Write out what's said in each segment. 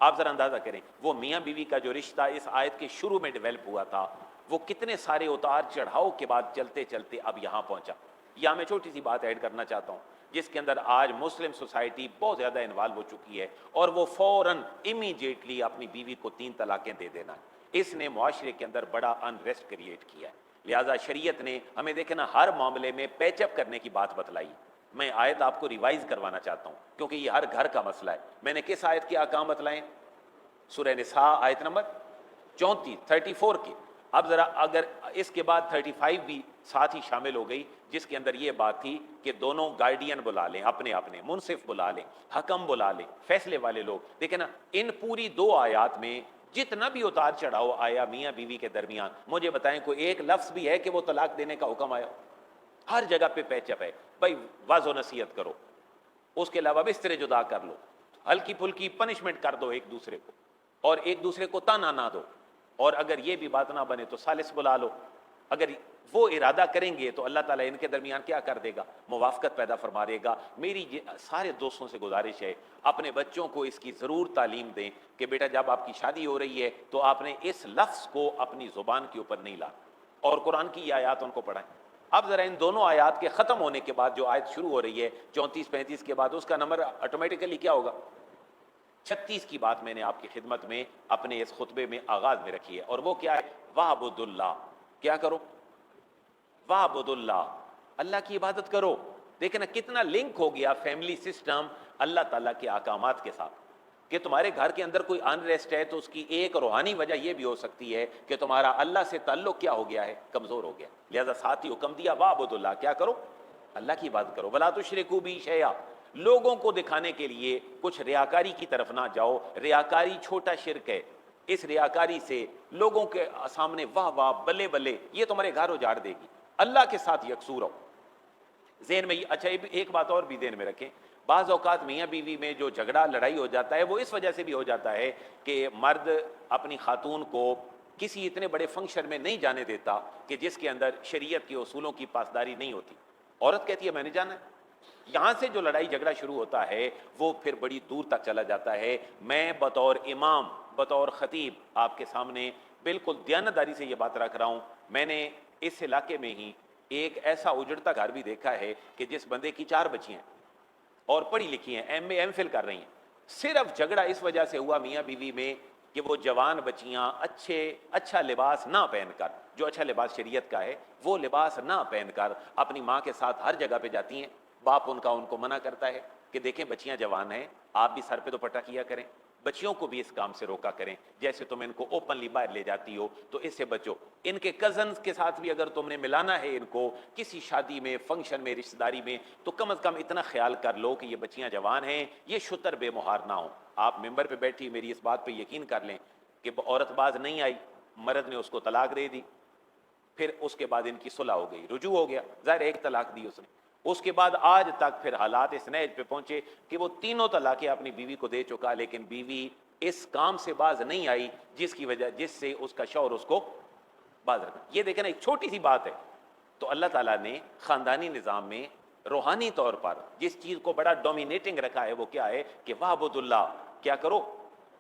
آپ ذرا اندازہ کریں وہ میاں بیوی کا جو رشتہ اس آیت کے شروع میں ڈیولپ ہوا تھا، وہ کتنے سارے اتار چڑھاؤ کے بعد چلتے چلتے اب یہاں پہنچا۔ یہاں میں چھوٹی سی بات ایڈ کرنا چاہتا ہوں جس کے اندر آج مسلم سوسائٹی بہت زیادہ انوالو ہو چکی ہے، اور وہ فوراً امیڈیٹلی اپنی بیوی کو 3 طلاقیں دے دینا ہے۔ اس نے معاشرے کے اندر بڑا انریسٹ کریٹ کیا ہے، لہٰذا شریعت نے ہمیں دیکھنا ہر معاملے میں پیچ اپ کرنے کی بات بتلائی۔ میں آیت آپ کو ریوائز کروانا چاہتا ہوں کیونکہ یہ ہر گھر کا مسئلہ ہے۔ میں نے کس آیت کے احکام بتلائے؟ سورہ نساء آیت نمبر 34 کی۔ اب ذرا اگر اس کے بعد 35 بھی ساتھ ہی شامل ہو گئی جس کے اندر یہ بات تھی کہ دونوں گارڈین بلا لیں، اپنے اپنے منصف بلا لیں، حکم بلا لیں، فیصلے والے لوگ۔ دیکھیں نا ان پوری 2 آیات میں جتنا بھی اتار چڑھاؤ آیا میاں بیوی کے درمیان، مجھے بتائیں کوئی ایک لفظ بھی ہے کہ وہ طلاق دینے کا حکم آیا؟ ہر جگہ پہ پیچ اپ ہے، بھائی واضح و نصیحت کرو، اس کے علاوہ بسترے جدا کر لو، ہلکی پھلکی پنشمنٹ کر دو ایک دوسرے کو، اور ایک دوسرے کو تانا نہ دو، اور اگر یہ بھی بات نہ بنے تو ثالث بلا لو۔ اگر وہ ارادہ کریں گے تو اللہ تعالیٰ ان کے درمیان کیا کر دے گا؟ موافقت پیدا فرما دے گا۔ میری سارے دوستوں سے گزارش ہے اپنے بچوں کو اس کی ضرور تعلیم دیں کہ بیٹا جب آپ کی شادی ہو رہی ہے تو آپ نے اس لفظ کو اپنی زبان کے اوپر نہیں لانا، اور قرآن کی یہ آیات ان کو پڑھائیں۔ اب ذرا ان دونوں آیات کے ختم ہونے کے بعد جو آیت شروع ہو رہی ہے 34-35 کے بعد، اس کا نمبر آٹومیٹیکلی کیا ہوگا؟ 36 کی بات میں نے آپ کی خدمت میں اپنے اس خطبے میں آغاز میں رکھی ہے، اور وہ کیا ہے؟ وَاعْبُدُوا اللَّهَ۔ کیا کرو؟ وَاعْبُدُوا اللَّهَ، اللہ کی عبادت کرو۔ دیکھیں نا کتنا لنک ہو گیا فیملی سسٹم اللہ تعالیٰ کے احکامات کے ساتھ، کہ تمہارے گھر کے اندر کوئی انریسٹ ہے تو اس کی ایک روحانی وجہ یہ بھی ہو سکتی ہے کہ تمہارا اللہ سے تعلق کیا ہو گیا ہے؟ کمزور ہو گیا۔ لہذا ساتھ ہی حکم دیا وَاعْبُدُوا اللَّهَ، کیا کرو؟ اللہ کی عبادت کرو۔ وَلَا تُشْرِكُوا بِهِ شَيْئًا، لوگوں کو دکھانے کے لیے کچھ ریاکاری کی طرف نہ جاؤ۔ ریاکاری چھوٹا شرک ہے، اس ریاکاری سے لوگوں کے سامنے واہ واہ بلے بلے، یہ تمہارے گھر اجاڑ دے گی۔ اللہ کے ساتھ یکسو رہو۔ ذہن میں اچھا ایک بات اور بھی ذہن میں رکھیں، بعض اوقات میاں بیوی میں جو جھگڑا لڑائی ہو جاتا ہے وہ اس وجہ سے بھی ہو جاتا ہے کہ مرد اپنی خاتون کو کسی اتنے بڑے فنکشن میں نہیں جانے دیتا کہ جس کے اندر شریعت کے اصولوں کی پاسداری نہیں ہوتی۔ عورت کہتی ہے میں نے جانا ہے، یہاں سے جو لڑائی جھگڑا شروع ہوتا ہے وہ پھر بڑی دور تک چلا جاتا ہے۔ میں بطور امام، بطور خطیب آپ کے سامنے بالکل دیانتداری سے یہ بات رکھ رہا ہوں، میں نے اس علاقے میں ہی ایک ایسا اجڑتا گھر بھی دیکھا ہے کہ جس بندے کی 4 بچیاں ہیں اور پڑھی لکھی ہیں، ایم اے ایم فل کر رہی ہیں، صرف جھگڑا اس وجہ سے ہوا میاں بیوی میں کہ وہ جوان بچیاں اچھا لباس نہ پہن کر، جو اچھا لباس شریعت کا ہے وہ لباس نہ پہن کر اپنی ماں کے ساتھ ہر جگہ پہ جاتی ہیں۔ باپ ان کو منع کرتا ہے کہ دیکھیں بچیاں جوان ہیں، آپ بھی سر پہ دوپٹہ کیا کریں، بچیوں کو بھی اس کام سے روکا کریں، جیسے تم ان کو اوپنلی باہر لے جاتی ہو تو اس سے بچو۔ ان کے کزنز کے ساتھ بھی اگر تم نے ملانا ہے ان کو کسی شادی میں، فنکشن میں، رشتہ داری میں، تو کم از کم اتنا خیال کر لو کہ یہ بچیاں جوان ہیں، یہ شتر بے مہار نہ ہوں۔ آپ ممبر پہ بیٹھی میری اس بات پہ یقین کر لیں کہ عورت باز نہیں آئی، مرد نے اس کو طلاق دے دی، پھر اس کے بعد ان کی صلح ہو گئی، رجوع ہو گیا، ظاہر ایک طلاق دی اس نے، اس کے بعد آج تک پھر حالات اس نہج پہ پہنچے کہ وہ تینوں طلاقیں اپنی بیوی کو دے چکا، لیکن بیوی اس کام سے باز نہیں آئی جس سے اس کا شوہر اس کو باز رکھا۔ یہ دیکھیں نا ایک چھوٹی سی بات ہے، تو اللہ تعالیٰ نے خاندانی نظام میں روحانی طور پر جس چیز کو بڑا ڈومینیٹنگ رکھا ہے وہ کیا ہے کہ وَاعْبُدُوا اللَّهَ، کیا کرو؟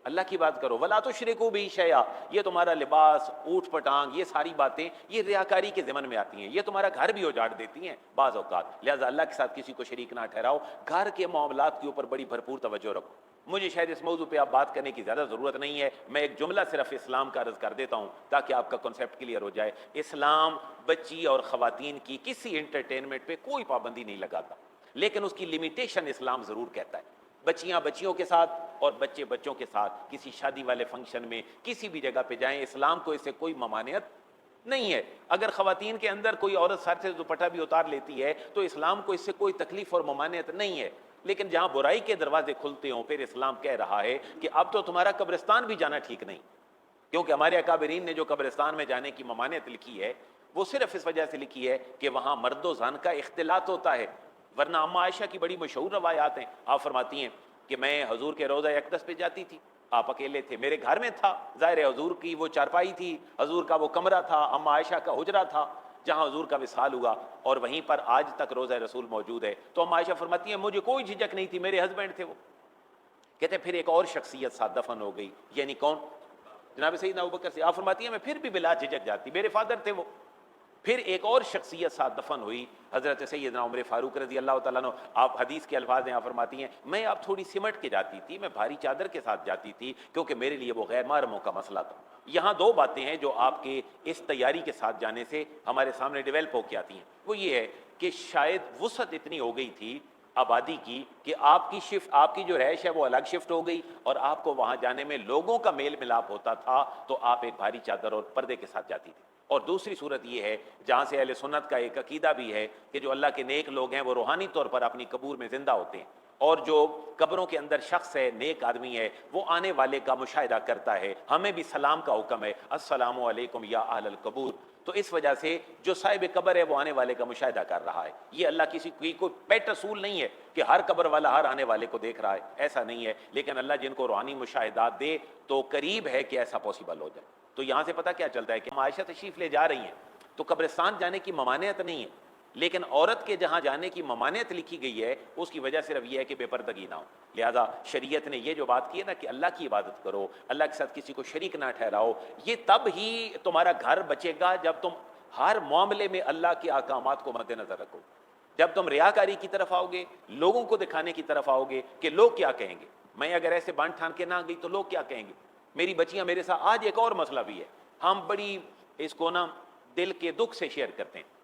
اللہ کی بات کرو۔ وَلَا تُشْرِكُوا بِهِ شَيْئًا، یہ تمہارا لباس، اوٹ پٹانگ، یہ ساری باتیں یہ ریاکاری کے ضمن میں آتی ہیں، یہ تمہارا گھر بھی اجاڑ دیتی ہیں بعض اوقات۔ لہٰذا اللہ کے ساتھ کسی کو شریک نہ ٹھہراؤ، گھر کے معاملات کے اوپر بڑی بھرپور توجہ رکھو۔ مجھے شاید اس موضوع پہ آپ بات کرنے کی زیادہ ضرورت نہیں ہے، میں ایک جملہ صرف اسلام کا عرض کر دیتا ہوں تاکہ آپ کا کنسیپٹ کلیئر ہو جائے۔ اسلام بچی اور خواتین کی کسی انٹرٹینمنٹ پہ کوئی پابندی نہیں لگاتا، لیکن اس کی لمیٹیشن اسلام ضرور کہتا ہے۔ بچیاں بچیوں کے ساتھ اور بچے بچوں کے ساتھ کسی شادی والے فنکشن میں کسی بھی جگہ پہ جائیں، اسلام کو اس سے کوئی ممانعت نہیں ہے۔ اگر خواتین کے اندر کوئی عورت سر سے دوپٹہ بھی اتار لیتی ہے تو اسلام کو اس سے کوئی تکلیف اور ممانعت نہیں ہے، لیکن جہاں برائی کے دروازے کھلتے ہوں پھر اسلام کہہ رہا ہے کہ اب تو تمہارا قبرستان بھی جانا ٹھیک نہیں، کیونکہ ہمارے اکابرین نے جو قبرستان میں جانے کی ممانعت لکھی ہے وہ صرف اس وجہ سے لکھی ہے کہ وہاں مرد و زن کا اختلاط ہوتا ہے، ورنہ اما عائشہ کی بڑی مشہور روایات ہیں، آپ فرماتی ہیں کہ میں حضور کے روضہ اقدس پہ جاتی تھی، آپ اکیلے تھے، میرے گھر میں تھا، ظاہر ہے حضور کی وہ چارپائی تھی، حضور کا وہ کمرہ تھا، اما عائشہ کا حجرہ تھا جہاں حضور کا وصال ہوا، اور وہیں پر آج تک روضہ رسول موجود ہے۔ تو اما عائشہ فرماتی ہیں مجھے کوئی جھجک نہیں تھی، میرے ہسبینڈ تھے وہ، کہتے ہیں پھر ایک اور شخصیت ساتھ دفن ہو گئی، یعنی کون؟ جناب سیدنا ابوبکر سے. آپ فرماتی ہیں میں پھر بھی بلا جھجک جاتی، میرے فادر تھے وہ. پھر ایک اور شخصیت ساتھ دفن ہوئی، حضرت سیدنا عمر فاروق رضی اللہ تعالیٰ عنہ. آپ حدیث کے الفاظ ہیں، آپ فرماتی ہیں میں آپ تھوڑی سمٹ کے جاتی تھی، میں بھاری چادر کے ساتھ جاتی تھی کیونکہ میرے لیے وہ غیر محرموں کا مسئلہ تھا. یہاں دو باتیں ہیں جو آپ کے اس تیاری کے ساتھ جانے سے ہمارے سامنے ڈیولپ ہو کے آتی ہیں. وہ یہ ہے کہ شاید وسعت اتنی ہو گئی تھی آبادی کی کہ آپ کی شفٹ، آپ کی جو رہائش ہے وہ الگ شفٹ ہو گئی، اور آپ کو وہاں جانے میں لوگوں کا میل ملاپ ہوتا تھا تو آپ ایک بھاری چادر اور پردے کے ساتھ جاتی تھی. اور دوسری صورت یہ ہے جہاں سے اہل سنت کا ایک عقیدہ بھی ہے کہ جو اللہ کے نیک لوگ ہیں وہ روحانی طور پر اپنی قبور میں زندہ ہوتے ہیں، اور جو قبروں کے اندر شخص ہے، نیک آدمی ہے، وہ آنے والے کا مشاہدہ کرتا ہے. ہمیں بھی سلام کا حکم ہے، السلام علیکم یا اہل القبور. تو اس وجہ سے جو صاحب قبر ہے وہ آنے والے کا مشاہدہ کر رہا ہے. یہ اللہ کسی کوئی پیٹ اصول نہیں ہے کہ ہر قبر والا ہر آنے والے کو دیکھ رہا ہے، ایسا نہیں ہے. لیکن اللہ جن کو روحانی مشاہدات دے تو قریب ہے کہ ایسا پاسبل ہو جائے. تو یہاں سے پتہ کیا چلتا ہے کہ عائشہ تشریف لے جا رہی ہیں تو قبرستان جانے کی ممانعت نہیں ہے، لیکن عورت کے جہاں جانے کی ممانعت لکھی گئی ہے اس کی وجہ صرف یہ ہے کہ بے پردگی نہ ہو. لہذا شریعت نے یہ جو بات کی ہے نا کہ اللہ کی عبادت کرو، اللہ کے ساتھ کسی کو شریک نہ ٹھہراؤ، یہ تب ہی تمہارا گھر بچے گا جب تم ہر معاملے میں اللہ کے احکامات کو مد نظر رکھو. جب تم ریاکاری کی طرف آؤ گے، لوگوں کو دکھانے کی طرف آؤ گے کہ لوگ کیا کہیں گے، میں اگر ایسے بانٹ ٹھان کے نہ گئی تو لوگ کیا کہیں گے. میری بچیاں میرے ساتھ آج ایک اور مسئلہ بھی ہے، ہم بڑی اس کو نا دل کے دکھ سے شیئر کرتے ہیں.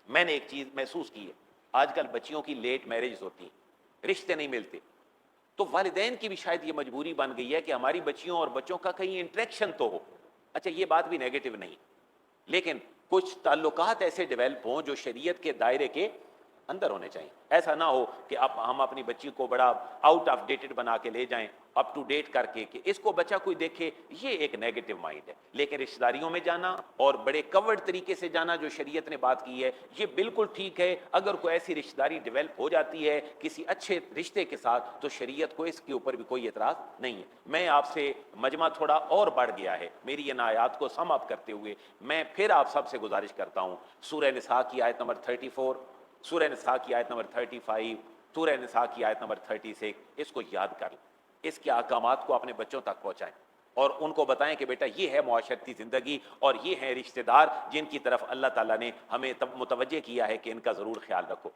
میں نے ایک چیز محسوس کی ہے، آج کل بچیوں کی لیٹ میرجز ہوتی ہیں، رشتے نہیں ملتے، تو والدین کی بھی شاید یہ مجبوری بن گئی ہے کہ ہماری بچیوں اور بچوں کا کہیں انٹریکشن تو ہو. اچھا یہ بات بھی نیگیٹو نہیں، لیکن کچھ تعلقات ایسے ڈیولپ ہوں جو شریعت کے دائرے کے اندر ہونے چاہیے. ایسا نہ ہو کہ اب ہم اپنی بچی کو بڑا آؤٹ آف ڈیٹڈ بنا کے لے جائیں، اپ ٹو ڈیٹ کر کے کہ اس کو بچہ کوئی دیکھے، یہ ایک نیگیٹو مائنڈ ہے. لیکن رشتہ داریوں میں جانا اور بڑے کورڈ طریقے سے جانا جو شریعت نے بات کی ہے یہ بالکل ٹھیک ہے. اگر کوئی ایسی رشتہ داری ڈیولپ ہو جاتی ہے کسی اچھے رشتے کے ساتھ تو شریعت کو اس کے اوپر بھی کوئی اعتراض نہیں ہے. میں آپ سے مجمع تھوڑا اور بڑھ گیا ہے، میری ان آیات کو سم اپ کرتے ہوئے میں پھر آپ سب سے گزارش کرتا ہوں سورہ نساء کی آیت نمبر 34، سورہ نساء کی آیت نمبر 35، سورہ نساء کی آیت نمبر 36، اس کو یاد کر لیں، اس کے احکامات کو اپنے بچوں تک پہنچائیں اور ان کو بتائیں کہ بیٹا یہ ہے معاشرتی زندگی اور یہ ہیں رشتہ دار جن کی طرف اللہ تعالیٰ نے ہمیں متوجہ کیا ہے کہ ان کا ضرور خیال رکھو.